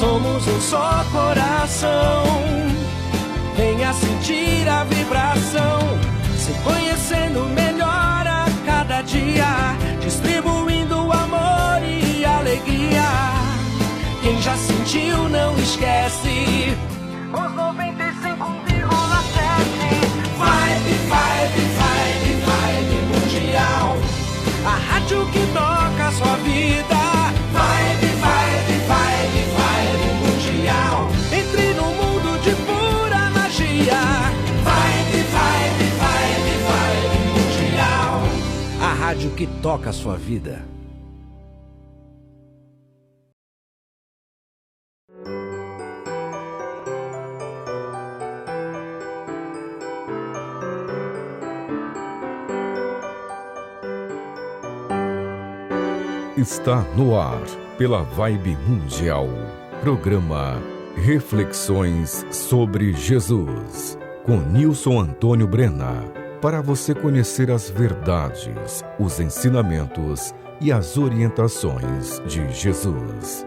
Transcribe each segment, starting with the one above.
somos um só coração. Venha sentir a vibração, se conhecendo melhor a cada dia, distribuindo amor e alegria. Quem já sentiu não esquece. Os 95,7 Vibe Mundial, a rádio que toca a sua vida. Vibe Mundial, entre no mundo de pura magia. Vibe Mundial, a rádio que toca a sua vida. Está no ar, pela Vibe Mundial, programa Reflexões sobre Jesus, com Nilson Antônio Brena, para você conhecer as verdades, os ensinamentos e as orientações de Jesus.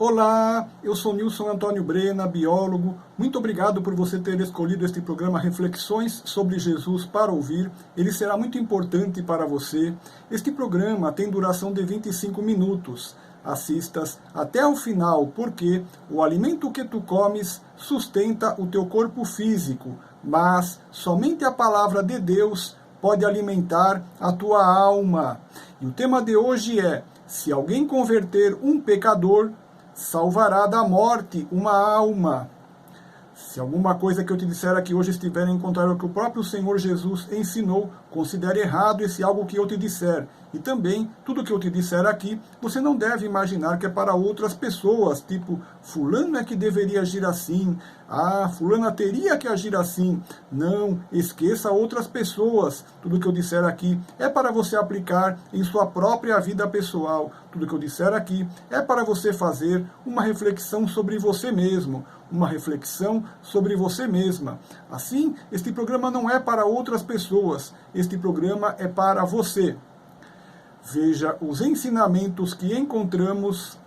Olá, eu sou Nilson Antônio Brena, biólogo. Muito obrigado por você ter escolhido este programa Reflexões sobre Jesus para ouvir. Ele será muito importante para você. Este programa tem duração de 25 minutos. Assistas até o final, porque o alimento que tu comes sustenta o teu corpo físico, mas somente a palavra de Deus pode alimentar a tua alma. E o tema de hoje é: se alguém converter um pecador, salvará da morte uma alma. Se alguma coisa que eu te disser aqui hoje estiver em contrário ao que o próprio Senhor Jesus ensinou, considere errado esse algo que eu te disser. E também, tudo que eu te disser aqui, você não deve imaginar que é para outras pessoas, tipo, fulano é que deveria agir assim, fulana teria que agir assim. Não, esqueça outras pessoas. Tudo que eu disser aqui é para você aplicar em sua própria vida pessoal. Tudo que eu disser aqui é para você fazer uma reflexão sobre você mesmo, uma reflexão sobre você mesma. Assim, este programa não é para outras pessoas, este programa é para você. Veja os ensinamentos que encontramos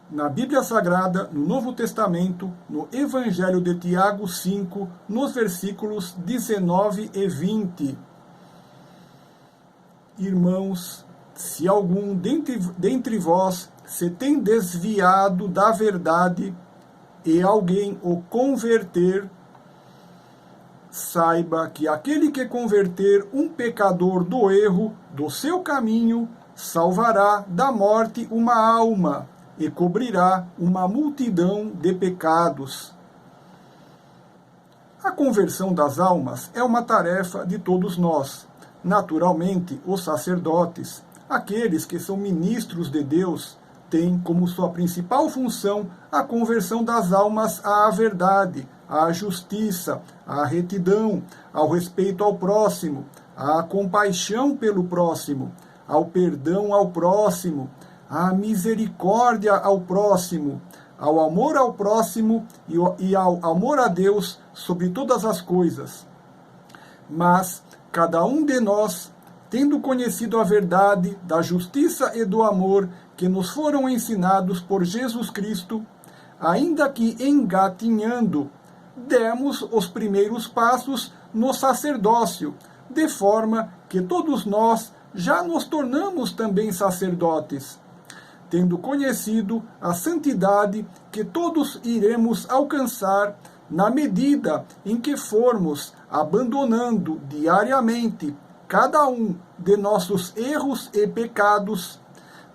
na Bíblia Sagrada, no Novo Testamento, no Evangelho de Tiago 5, nos versículos 19 e 20. Irmãos, se algum dentre vós se tem desviado da verdade e alguém o converter, saiba que aquele que converter um pecador do erro do seu caminho, salvará da morte uma alma e cobrirá uma multidão de pecados. A conversão das almas é uma tarefa de todos nós. Naturalmente, os sacerdotes, aqueles que são ministros de Deus, têm como sua principal função a conversão das almas à verdade, à justiça, à retidão, ao respeito ao próximo, à compaixão pelo próximo, ao perdão ao próximo, à misericórdia ao próximo, ao amor ao próximo e ao amor a Deus sobre todas as coisas. Mas cada um de nós, tendo conhecido a verdade da justiça e do amor que nos foram ensinados por Jesus Cristo, ainda que engatinhando, demos os primeiros passos no sacerdócio, de forma que todos nós já nos tornamos também sacerdotes, tendo conhecido a santidade que todos iremos alcançar na medida em que formos abandonando diariamente cada um de nossos erros e pecados,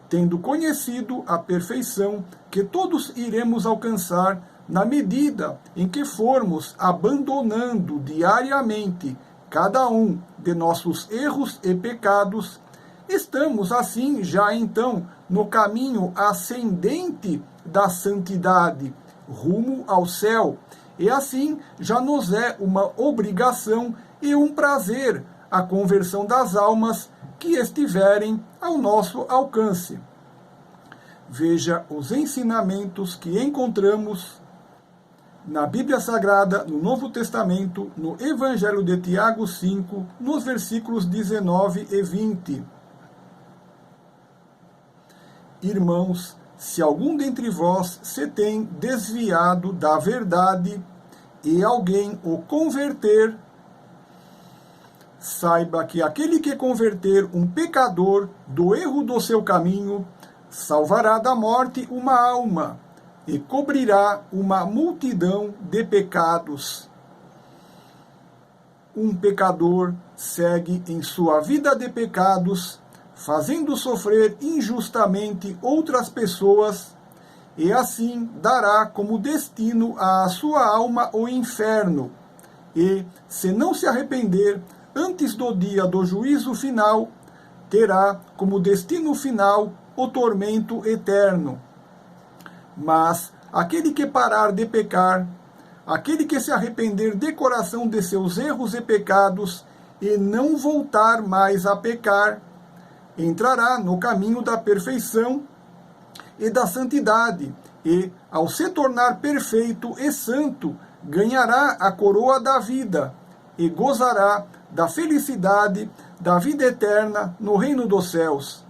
tendo conhecido a perfeição que todos iremos alcançar na medida em que formos abandonando diariamente cada um de nossos erros e pecados. Estamos assim já então no caminho ascendente da santidade, rumo ao céu, e assim já nos é uma obrigação e um prazer a conversão das almas que estiverem ao nosso alcance. Veja os ensinamentos que encontramos na Bíblia Sagrada, no Novo Testamento, no Evangelho de Tiago 5, nos versículos 19 e 20. Irmãos, se algum dentre vós se tem desviado da verdade e alguém o converter, saiba que aquele que converter um pecador do erro do seu caminho, salvará da morte uma alma e cobrirá uma multidão de pecados. Um pecador segue em sua vida de pecados, fazendo sofrer injustamente outras pessoas, e assim dará como destino à sua alma o inferno. E, se não se arrepender antes do dia do juízo final, terá como destino final o tormento eterno. Mas aquele que parar de pecar, aquele que se arrepender de coração de seus erros e pecados e não voltar mais a pecar, entrará no caminho da perfeição e da santidade, e, ao se tornar perfeito e santo, ganhará a coroa da vida e gozará da felicidade da vida eterna no reino dos céus.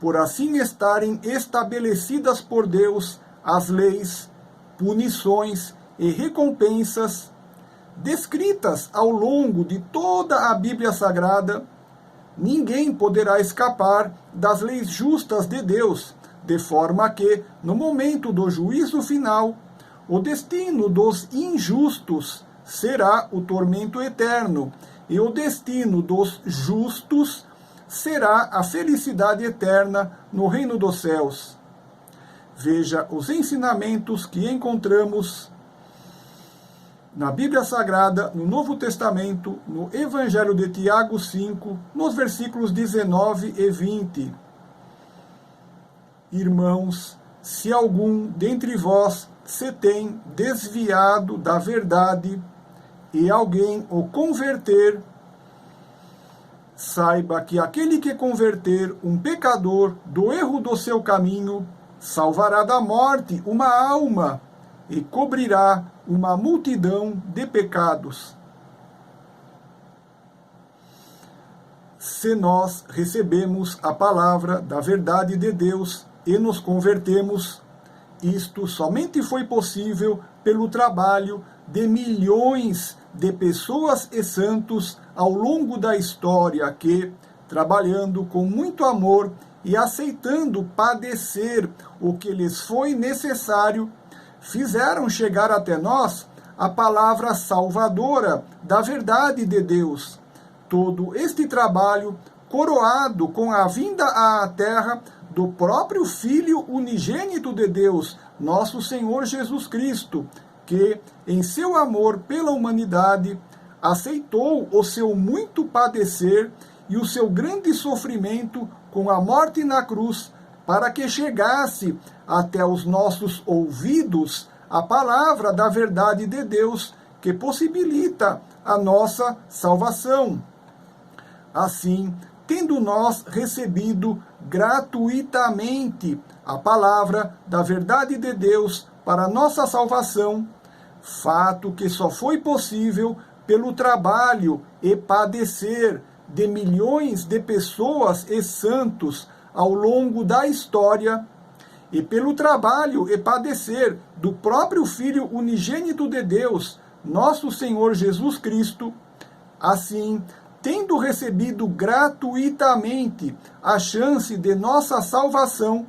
Por assim estarem estabelecidas por Deus as leis, punições e recompensas descritas ao longo de toda a Bíblia Sagrada, ninguém poderá escapar das leis justas de Deus, de forma que, no momento do juízo final, o destino dos injustos será o tormento eterno, e o destino dos justos será a felicidade eterna no reino dos céus. Veja os ensinamentos que encontramos na Bíblia Sagrada, no Novo Testamento, no Evangelho de Tiago 5, nos versículos 19 e 20. Irmãos, se algum dentre vós se tem desviado da verdade e alguém o converter, saiba que aquele que converter um pecador do erro do seu caminho, salvará da morte uma alma e cobrirá uma multidão de pecados. Se nós recebemos a palavra da verdade de Deus e nos convertemos, isto somente foi possível pelo trabalho de milhões de pessoas e santos ao longo da história que, trabalhando com muito amor e aceitando padecer o que lhes foi necessário, fizeram chegar até nós a palavra salvadora da verdade de Deus. Todo este trabalho, coroado com a vinda à terra do próprio Filho unigênito de Deus, nosso Senhor Jesus Cristo, que, em seu amor pela humanidade, aceitou o seu muito padecer e o seu grande sofrimento com a morte na cruz, para que chegasse até os nossos ouvidos a palavra da verdade de Deus, que possibilita a nossa salvação. Assim, tendo nós recebido gratuitamente a palavra da verdade de Deus para nossa salvação, fato que só foi possível pelo trabalho e padecer de milhões de pessoas e santos ao longo da história, e pelo trabalho e padecer do próprio Filho unigênito de Deus, nosso Senhor Jesus Cristo. Assim, tendo recebido gratuitamente a chance de nossa salvação,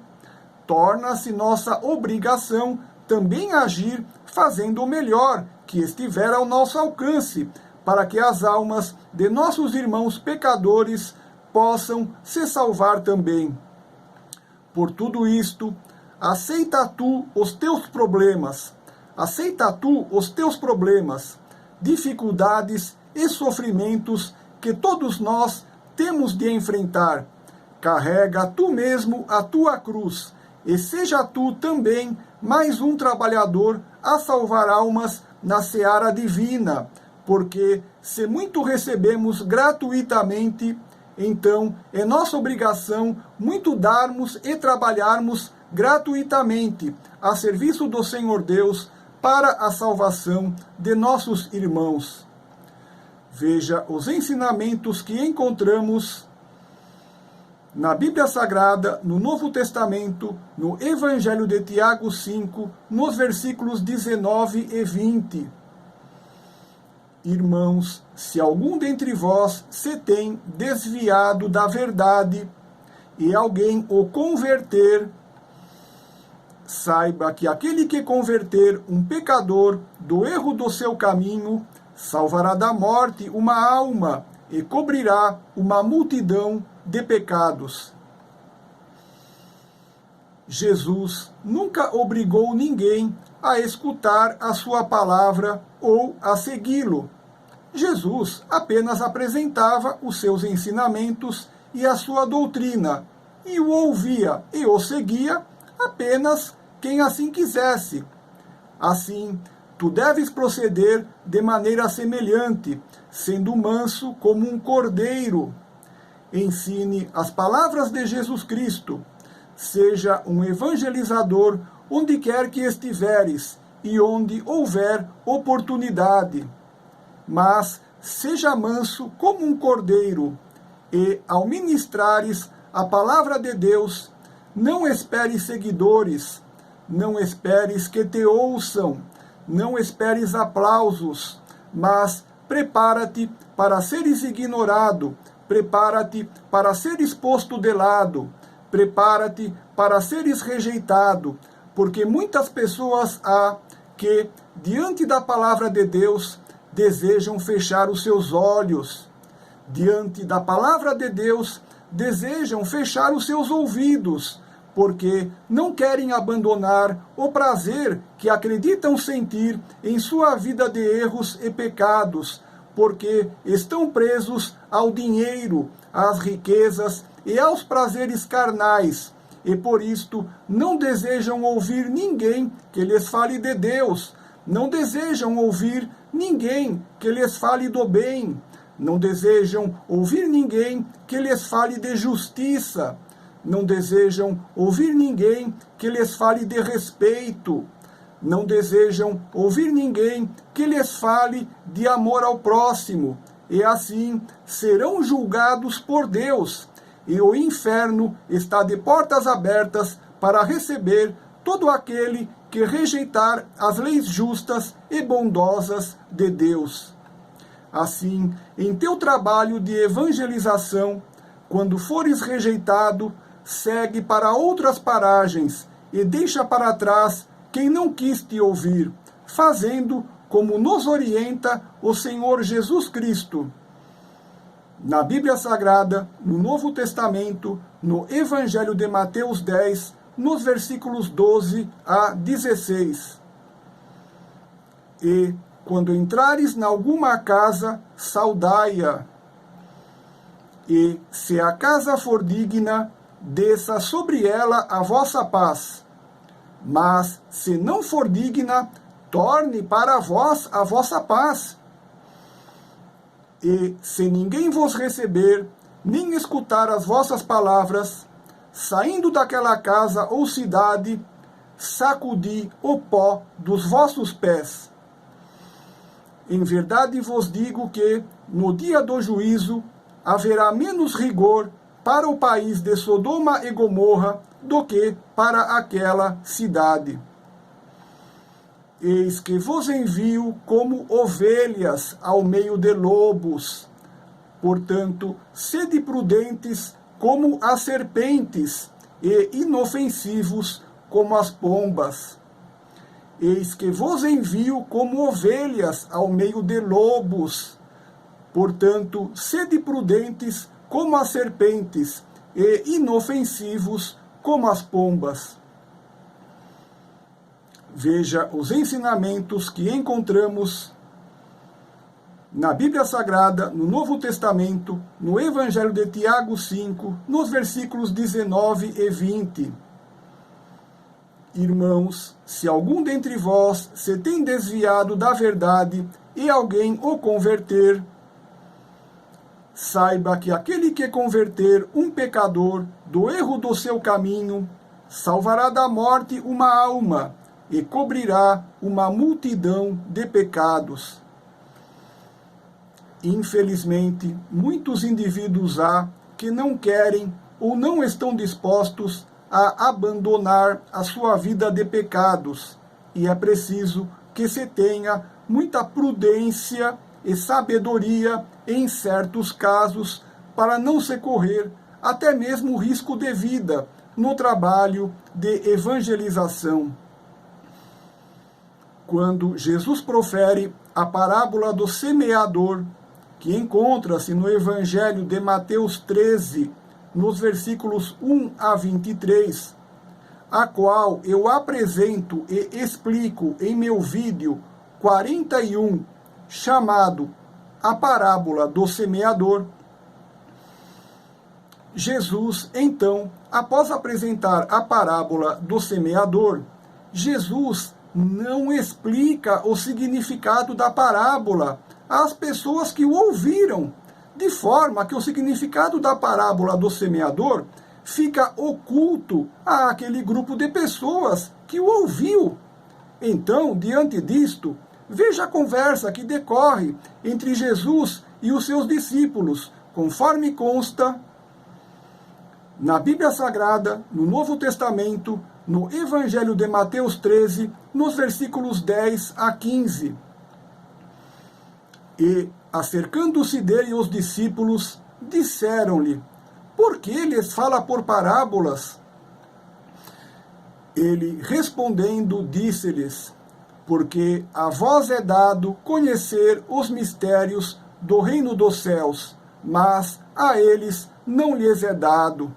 torna-se nossa obrigação também agir fazendo o melhor que estiver ao nosso alcance, para que as almas de nossos irmãos pecadores possam se salvar também. Por tudo isto, aceita tu os teus problemas, dificuldades e sofrimentos que todos nós temos de enfrentar. Carrega tu mesmo a tua cruz, e seja tu também mais um trabalhador a salvar almas na seara divina, porque se muito recebemos gratuitamente, então é nossa obrigação muito darmos e trabalharmos gratuitamente a serviço do Senhor Deus para a salvação de nossos irmãos. Veja os ensinamentos que encontramos na Bíblia Sagrada, no Novo Testamento, no Evangelho de Tiago 5, nos versículos 19 e 20. Irmãos, se algum dentre vós se tem desviado da verdade e alguém o converter, saiba que aquele que converter um pecador do erro do seu caminho, salvará da morte uma alma e cobrirá uma multidão de pecados. Jesus nunca obrigou ninguém a escutar a sua palavra ou a segui-lo. Jesus apenas apresentava os seus ensinamentos e a sua doutrina, e o ouvia e o seguia apenas quem assim quisesse. Assim, tu deves proceder de maneira semelhante, sendo manso como um cordeiro. Ensine as palavras de Jesus Cristo. Seja um evangelizador onde quer que estiveres e onde houver oportunidade. Mas seja manso como um cordeiro e, ao ministrares a palavra de Deus, não esperes seguidores, não esperes que te ouçam, não esperes aplausos, mas prepara-te para seres ignorado, prepara-te para seres posto de lado, prepara-te para seres rejeitado, porque muitas pessoas há que, diante da palavra de Deus, desejam fechar os seus olhos. Diante da palavra de Deus, desejam fechar os seus ouvidos, porque não querem abandonar o prazer que acreditam sentir em sua vida de erros e pecados, porque estão presos ao dinheiro, às riquezas e aos prazeres carnais, e por isto não desejam ouvir ninguém que lhes fale de Deus, não desejam ouvir ninguém que lhes fale do bem, não desejam ouvir ninguém que lhes fale de justiça, não desejam ouvir ninguém que lhes fale de respeito, não desejam ouvir ninguém que lhes fale de amor ao próximo, e assim serão julgados por Deus, e o inferno está de portas abertas para receber todo aquele que rejeitar as leis justas e bondosas de Deus. Assim, em teu trabalho de evangelização, quando fores rejeitado, segue para outras paragens e deixa para trás quem não quis te ouvir, fazendo como nos orienta o Senhor Jesus Cristo. Na Bíblia Sagrada, no Novo Testamento, no Evangelho de Mateus 10, nos versículos 12 a 16. E, quando entrares em alguma casa, saudai-a. E, se a casa for digna, desça sobre ela a vossa paz. Mas, se não for digna, torne para vós a vossa paz. E, se ninguém vos receber, nem escutar as vossas palavras, saindo daquela casa ou cidade, sacudi o pó dos vossos pés. Em verdade vos digo que, no dia do juízo, haverá menos rigor para o país de Sodoma e Gomorra do que para aquela cidade. Eis que vos envio como ovelhas ao meio de lobos. Portanto, sede prudentes como as serpentes e inofensivos como as pombas. Eis que vos envio como ovelhas ao meio de lobos. Portanto, sede prudentes como as serpentes e inofensivos como as pombas. Veja os ensinamentos que encontramos na Bíblia Sagrada, no Novo Testamento, no Evangelho de Tiago 5, nos versículos 19 e 20. Irmãos, se algum dentre vós se tem desviado da verdade e alguém o converter, saiba que aquele que converter um pecador do erro do seu caminho, salvará da morte uma alma e cobrirá uma multidão de pecados. Infelizmente, muitos indivíduos há que não querem ou não estão dispostos a abandonar a sua vida de pecados, e é preciso que se tenha muita prudência e sabedoria em certos casos para não se correr até mesmo risco de vida no trabalho de evangelização. Quando Jesus profere a parábola do semeador, que encontra-se no Evangelho de Mateus 13, nos versículos 1 a 23, a qual eu apresento e explico em meu vídeo 41, chamado A Parábola do Semeador, Jesus, então, após apresentar a parábola do semeador, Jesus não explica o significado da parábola às pessoas que o ouviram, de forma que o significado da parábola do semeador fica oculto àquele grupo de pessoas que o ouviu. Então, diante disto, veja a conversa que decorre entre Jesus e os seus discípulos, conforme consta na Bíblia Sagrada, no Novo Testamento, no Evangelho de Mateus 13, nos versículos 10 a 15. E, acercando-se dele os discípulos, disseram-lhe: por que lhes fala por parábolas? Ele, respondendo, disse-lhes: porque a vós é dado conhecer os mistérios do reino dos céus, mas a eles não lhes é dado.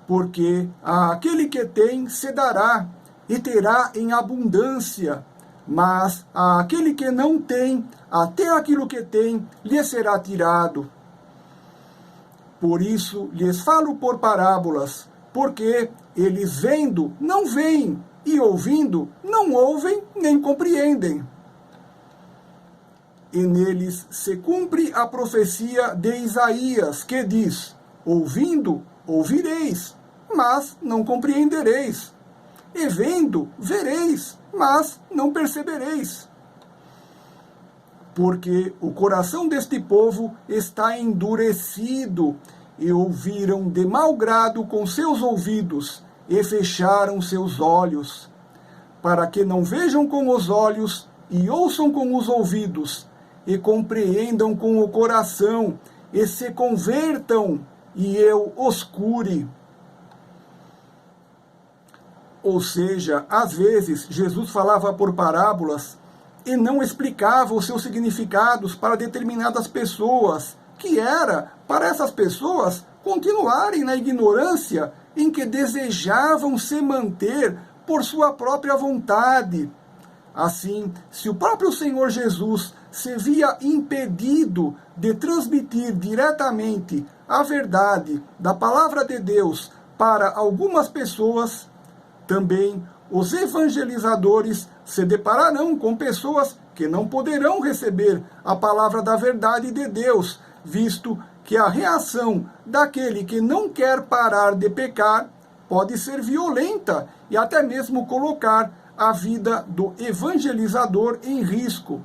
Porque àquele que tem se dará, e terá em abundância, mas àquele que não tem, até aquilo que tem, lhe será tirado. Por isso lhes falo por parábolas, porque eles vendo não veem, e ouvindo não ouvem nem compreendem. E neles se cumpre a profecia de Isaías, que diz: ouvindo, ouvireis, mas não compreendereis. E vendo, vereis, mas não percebereis. Porque o coração deste povo está endurecido, e ouviram de mau grado com seus ouvidos, e fecharam seus olhos, para que não vejam com os olhos, e ouçam com os ouvidos, e compreendam com o coração, e se convertam, e eu os cure. Ou seja, às vezes Jesus falava por parábolas e não explicava os seus significados para determinadas pessoas, que era para essas pessoas continuarem na ignorância em que desejavam se manter por sua própria vontade. Assim, se o próprio Senhor Jesus se via impedido de transmitir diretamente a verdade da palavra de Deus para algumas pessoas, também os evangelizadores se depararão com pessoas que não poderão receber a palavra da verdade de Deus, visto que a reação daquele que não quer parar de pecar pode ser violenta e até mesmo colocar a vida do evangelizador em risco.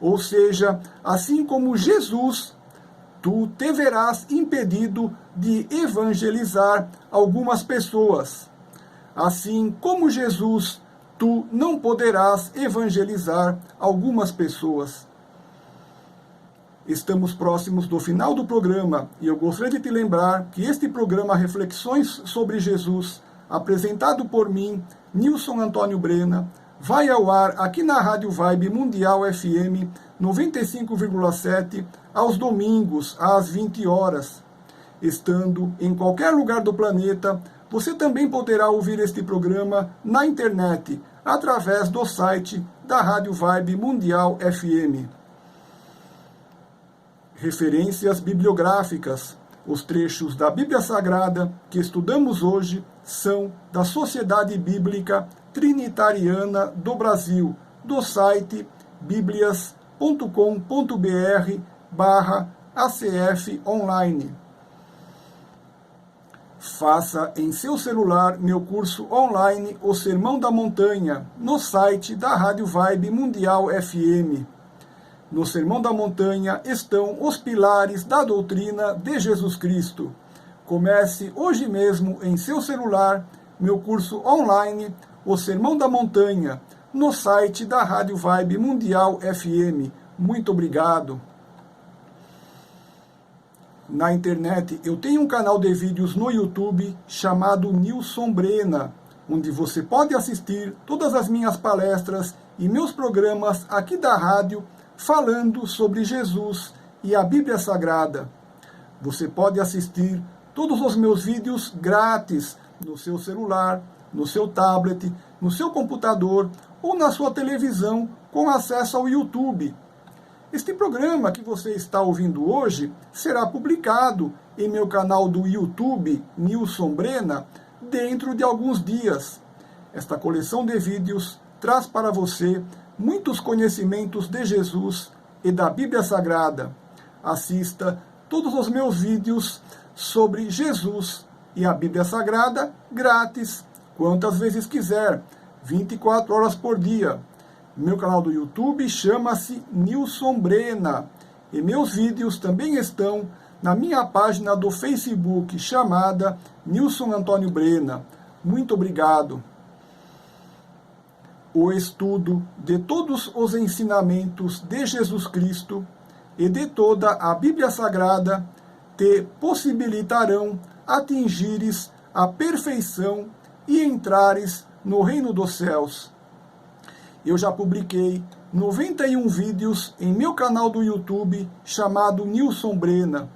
Ou seja, assim como Jesus, tu te verás impedido de evangelizar algumas pessoas. Assim como Jesus, tu não poderás evangelizar algumas pessoas. Estamos próximos do final do programa e eu gostaria de te lembrar que este programa Reflexões sobre Jesus, apresentado por mim, Nilson Antônio Brena, vai ao ar aqui na Rádio Vibe Mundial FM 95,7 aos domingos às 20 horas. Estando em qualquer lugar do planeta, você também poderá ouvir este programa na internet, através do site da Rádio Vibe Mundial FM. Referências bibliográficas. Os trechos da Bíblia Sagrada que estudamos hoje são da Sociedade Bíblica Trinitariana do Brasil, do site biblias.com.br/ ACF Online. Faça em seu celular meu curso online O Sermão da Montanha, no site da Rádio Vibe Mundial FM. No Sermão da Montanha estão os pilares da doutrina de Jesus Cristo. Comece hoje mesmo em seu celular meu curso online O Sermão da Montanha, no site da Rádio Vibe Mundial FM. Muito obrigado. Na internet, eu tenho um canal de vídeos no YouTube chamado Nilson Brena, onde você pode assistir todas as minhas palestras e meus programas aqui da rádio falando sobre Jesus e a Bíblia Sagrada. Você pode assistir todos os meus vídeos grátis no seu celular, no seu tablet, no seu computador ou na sua televisão com acesso ao YouTube. Este programa que você está ouvindo hoje será publicado em meu canal do YouTube, Nilson Brena, dentro de alguns dias. Esta coleção de vídeos traz para você muitos conhecimentos de Jesus e da Bíblia Sagrada. Assista todos os meus vídeos sobre Jesus e a Bíblia Sagrada grátis, quantas vezes quiser, 24 horas por dia. Meu canal do YouTube chama-se Nilson Brena e meus vídeos também estão na minha página do Facebook chamada Nilson Antônio Brena. Muito obrigado. O estudo de todos os ensinamentos de Jesus Cristo e de toda a Bíblia Sagrada te possibilitarão atingires a perfeição e entrares no reino dos céus. Eu já publiquei 91 vídeos em meu canal do YouTube chamado Nilson Brena.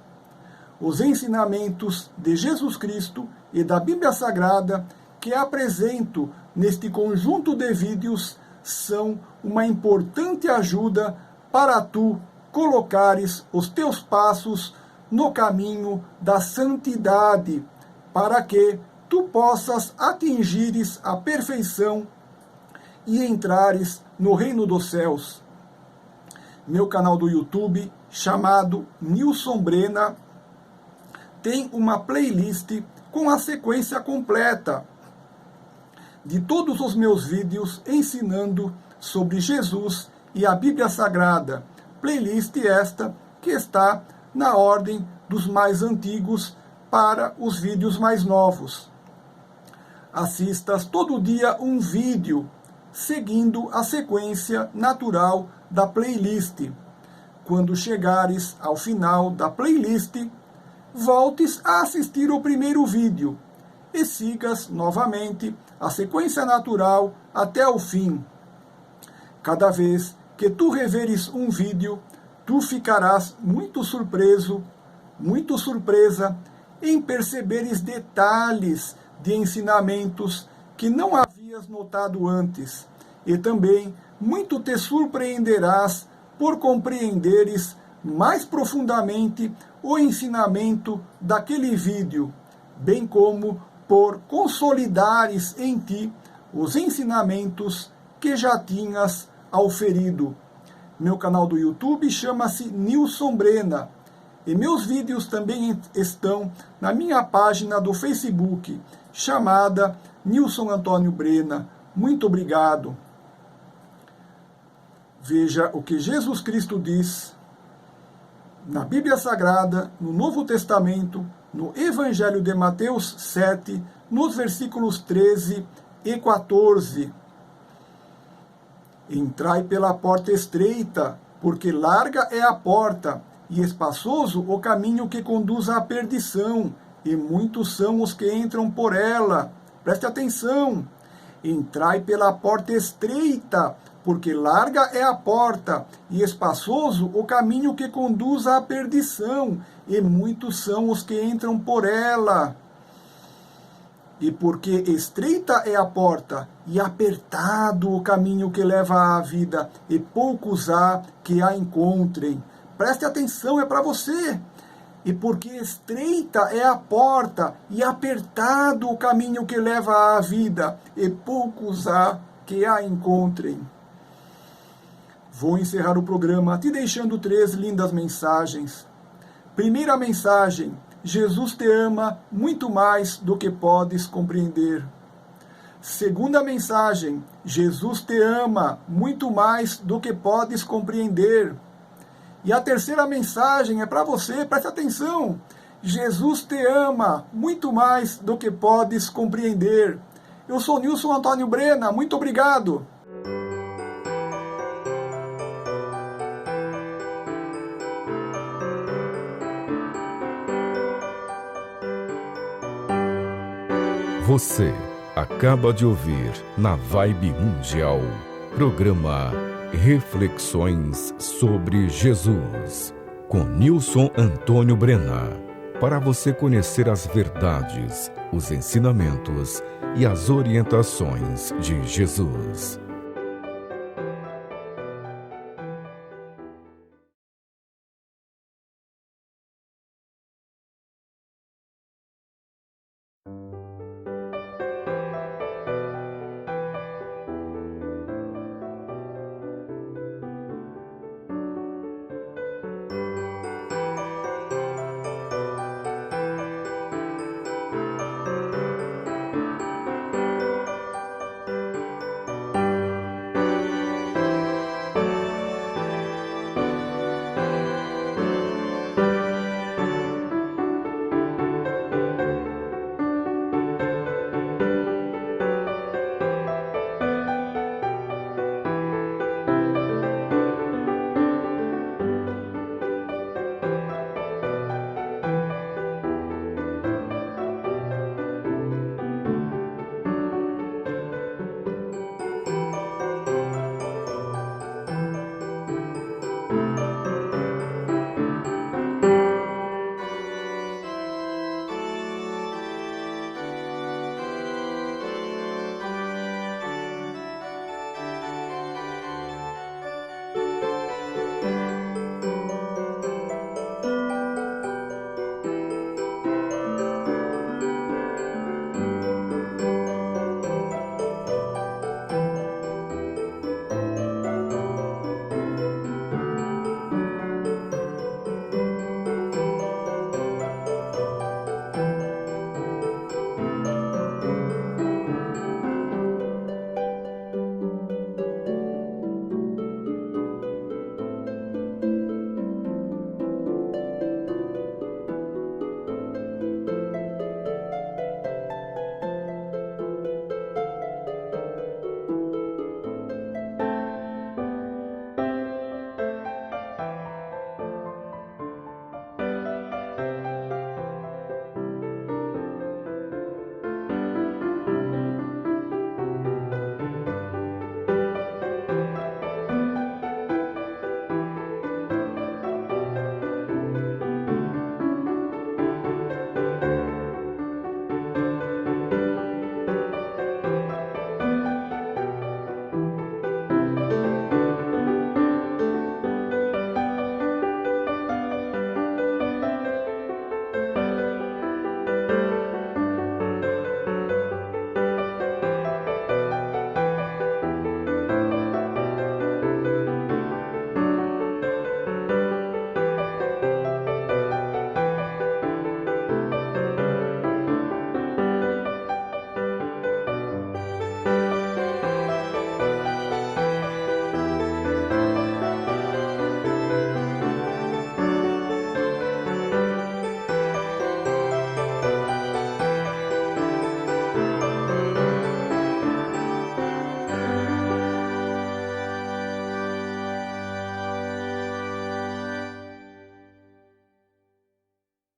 Os ensinamentos de Jesus Cristo e da Bíblia Sagrada que apresento neste conjunto de vídeos são uma importante ajuda para tu colocares os teus passos no caminho da santidade, para que tu possas atingires a perfeição e entrares no reino dos céus. Meu canal do YouTube, chamado Nilson Brena, tem uma playlist com a sequência completa de todos os meus vídeos ensinando sobre Jesus e a Bíblia Sagrada. Playlist esta que está na ordem dos mais antigos para os vídeos mais novos. Assistas todo dia um vídeo seguindo a sequência natural da playlist. Quando chegares ao final da playlist, voltes a assistir o primeiro vídeo e sigas novamente a sequência natural até o fim. Cada vez que tu reveres um vídeo, tu ficarás muito surpreso, muito surpresa em perceberes detalhes de ensinamentos que não havias notado antes, e também muito te surpreenderás por compreenderes mais profundamente o ensinamento daquele vídeo, bem como por consolidares em ti os ensinamentos que já tinhas auferido. Meu canal do YouTube chama-se Nilson Brena, e meus vídeos também estão na minha página do Facebook, chamada Nilson Antônio Brena. Muito obrigado. Veja o que Jesus Cristo diz na Bíblia Sagrada, no Novo Testamento, no Evangelho de Mateus 7, nos versículos 13 e 14. Entrai pela porta estreita, porque larga é a porta, e espaçoso o caminho que conduz à perdição, e muitos são os que entram por ela. Preste atenção. Entrai pela porta estreita, porque larga é a porta, e espaçoso o caminho que conduz à perdição, e muitos são os que entram por ela. E porque estreita é a porta, e apertado o caminho que leva à vida, e poucos há que a encontrem. Preste atenção, é para você. E porque estreita é a porta, e apertado o caminho que leva à vida, e poucos há que a encontrem. Vou encerrar o programa te deixando 3 lindas mensagens. Primeira mensagem: Jesus te ama muito mais do que podes compreender. Segunda mensagem: Jesus te ama muito mais do que podes compreender. E a terceira mensagem é para você, preste atenção. Jesus te ama muito mais do que podes compreender. Eu sou Nilson Antônio Brena, muito obrigado. Você acaba de ouvir na Vibe Mundial, programa Reflexões sobre Jesus, com Nilson Antônio Brena. Para você conhecer as verdades, os ensinamentos e as orientações de Jesus.